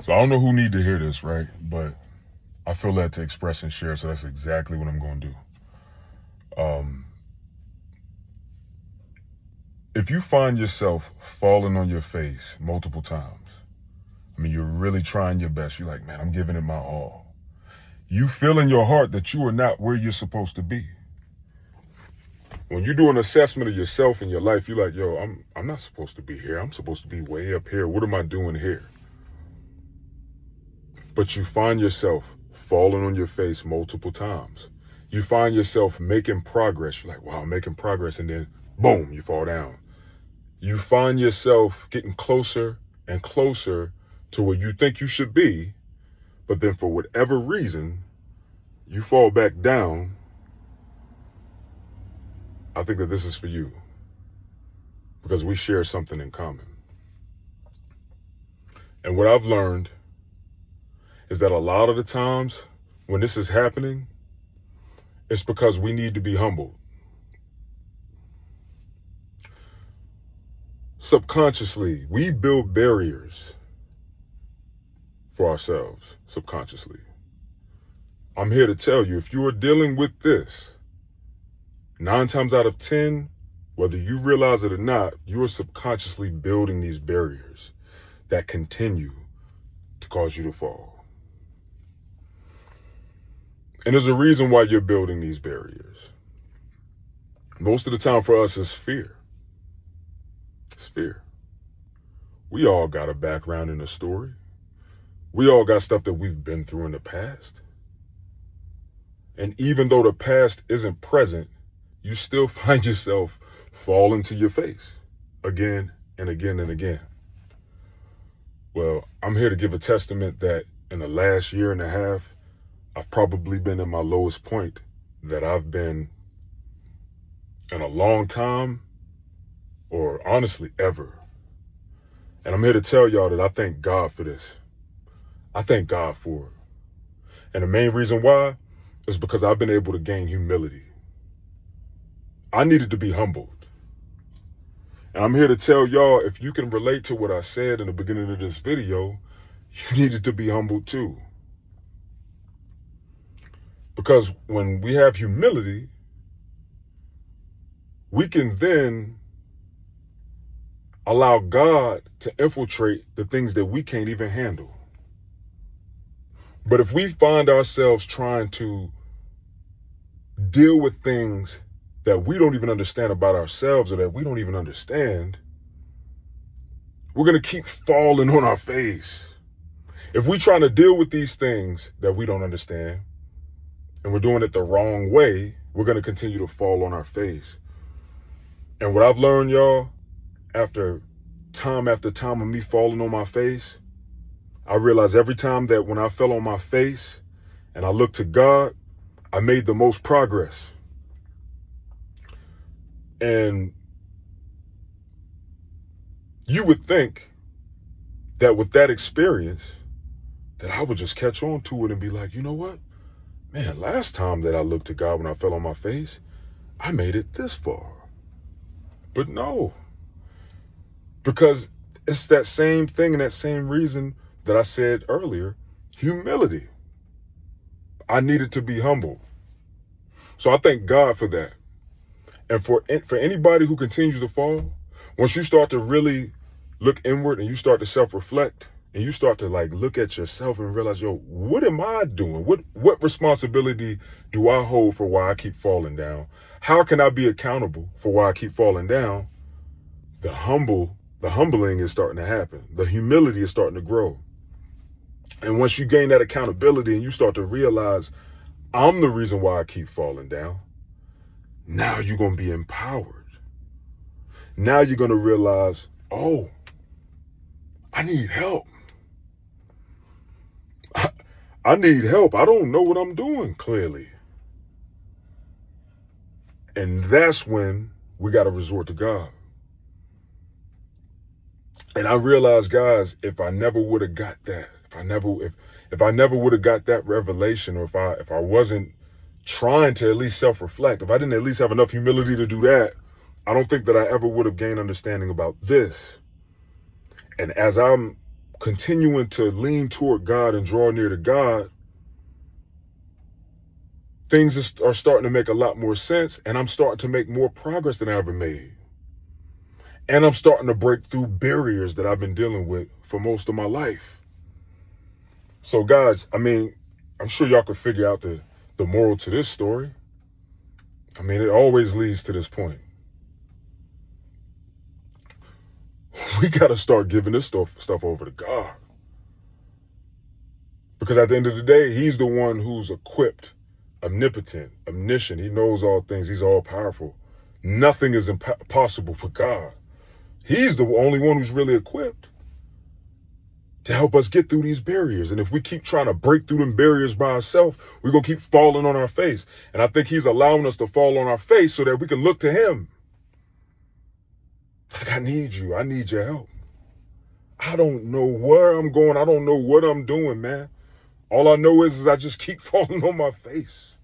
So I don't know who need to hear this, right? But I feel led to express and share, so that's exactly what I'm going to do. If you find yourself falling on your face multiple times, I mean, you're really trying your best. You're like, man, I'm giving it my all. You feel in your heart that you are not where you're supposed to be. When you do an assessment of yourself and your life, you're like, yo, I'm not supposed to be here. I'm supposed to be way up here. What am I doing here? But you find yourself falling on your face multiple times. You find yourself making progress. You're like, wow, I'm making progress. And then boom, you fall down. You find yourself getting closer and closer to where you think you should be. But then for whatever reason, you fall back down. I think that this is for you because we share something in common. And what I've learned is that a lot of the times when this is happening, it's because we need to be humbled. Subconsciously, we build barriers for ourselves, subconsciously. I'm here to tell you, if you are dealing with this, 9 times out of 10, whether you realize it or not, you are subconsciously building these barriers that continue to cause you to fall. And there's a reason why you're building these barriers. Most of the time for us is fear. It's fear. We all got a background in a story. We all got stuff that we've been through in the past. And even though the past isn't present, you still find yourself falling to your face again and again and again. Well, I'm here to give a testament that in the last year and a half, I've probably been in my lowest point that I've been in a long time, or honestly, ever. And I'm here to tell y'all that I thank God for this. I thank God for it. And the main reason why is because I've been able to gain humility. I needed to be humbled. And I'm here to tell y'all, if you can relate to what I said in the beginning of this video, you needed to be humbled too. Because when we have humility, we can then allow God to infiltrate the things that we can't even handle. But if we find ourselves trying to deal with things that we don't even understand about ourselves or that we don't even understand, we're going to keep falling on our face. If we're trying to deal with these things that we don't understand and we're doing it the wrong way, we're going to continue to fall on our face. And what I've learned, y'all, after time of me falling on my face, I realized every time that when I fell on my face and I looked to God, I made the most progress. And you would think that with that experience, that I would just catch on to it and be like, you know what? Man, last time that I looked to God when I fell on my face, I made it this far. But no, because it's that same thing and that same reason that I said earlier, humility. I needed to be humble. So I thank God for that. And for anybody who continues to fall, once you start to really look inward and you start to self-reflect and you start to like look at yourself and realize, yo, what am I doing? What responsibility do I hold for why I keep falling down? How can I be accountable for why I keep falling down? The humbling is starting to happen. The humility is starting to grow. And once you gain that accountability and you start to realize I'm the reason why I keep falling down, now you're going to be empowered. Now you're going to realize, oh, I need help. I need help. I don't know what I'm doing clearly. And that's when we got to resort to God. And I realized, guys, if I never would have got that, if I never would have got that revelation, or if I wasn't trying to at least self-reflect, if I didn't at least have enough humility to do that, I don't think that I ever would have gained understanding about this. And as I'm continuing to lean toward God and draw near to God, things are starting to make a lot more sense, and I'm starting to make more progress than I ever made. And I'm starting to break through barriers that I've been dealing with for most of my life. So guys, I mean, I'm sure y'all could figure out the moral to this story. I mean, it always leads to this point. We got to start giving this stuff over to God. Because at the end of the day, he's the one who's equipped, omnipotent, omniscient. He knows all things. He's all powerful. Nothing is impossible for God. He's the only one who's really equipped to help us get through these barriers. And if we keep trying to break through them barriers by ourselves, we're going to keep falling on our face. And I think he's allowing us to fall on our face so that we can look to him. Like, I need you. I need your help. I don't know where I'm going. I don't know what I'm doing, man. All I know is I just keep falling on my face.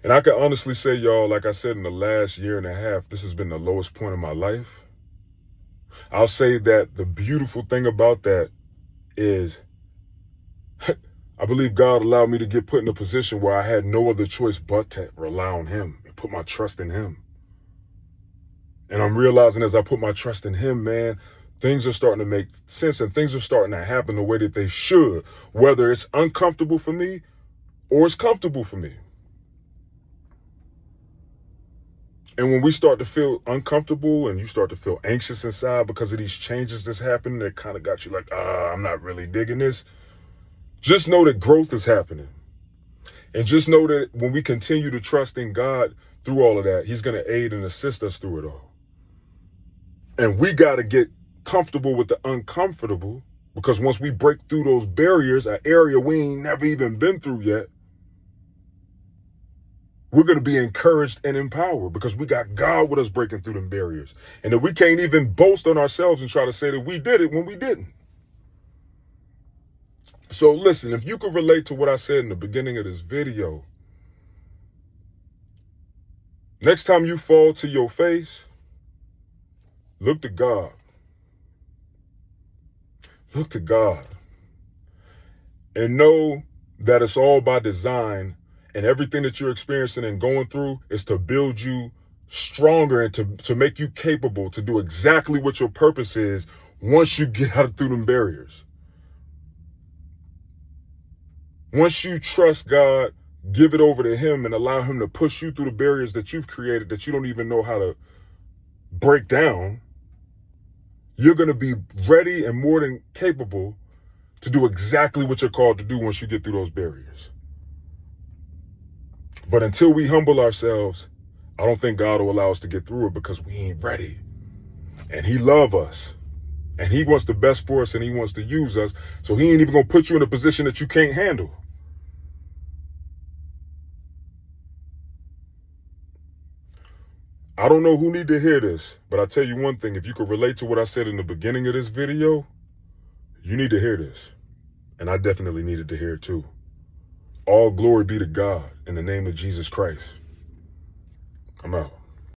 And I can honestly say, y'all, like I said, in the last year and a half, this has been the lowest point of my life. I'll say that the beautiful thing about that is I believe God allowed me to get put in a position where I had no other choice but to rely on him and put my trust in him. And I'm realizing as I put my trust in him, man, things are starting to make sense and things are starting to happen the way that they should, whether it's uncomfortable for me or it's comfortable for me. And when we start to feel uncomfortable and you start to feel anxious inside because of these changes that's happening that kind of got you like, I'm not really digging this. Just know that growth is happening. And just know that when we continue to trust in God through all of that, he's going to aid and assist us through it all. And we got to get comfortable with the uncomfortable, because once we break through those barriers, an area we ain't never even been through yet, we're going to be encouraged and empowered because we got God with us breaking through them barriers. And that we can't even boast on ourselves and try to say that we did it when we didn't. So listen, if you could relate to what I said in the beginning of this video, next time you fall to your face, look to God. Look to God. And know that it's all by design. And everything that you're experiencing and going through is to build you stronger and to make you capable to do exactly what your purpose is once you get out of through them barriers. Once you trust God, give it over to him and allow him to push you through the barriers that you've created that you don't even know how to break down, you're going to be ready and more than capable to do exactly what you're called to do once you get through those barriers. But until we humble ourselves, I don't think God will allow us to get through it because we ain't ready. And he loves us. And he wants the best for us and he wants to use us. So he ain't even going to put you in a position that you can't handle. I don't know who need to hear this, but I tell you one thing. If you could relate to what I said in the beginning of this video, you need to hear this. And I definitely needed to hear it too. All glory be to God in the name of Jesus Christ. I'm out.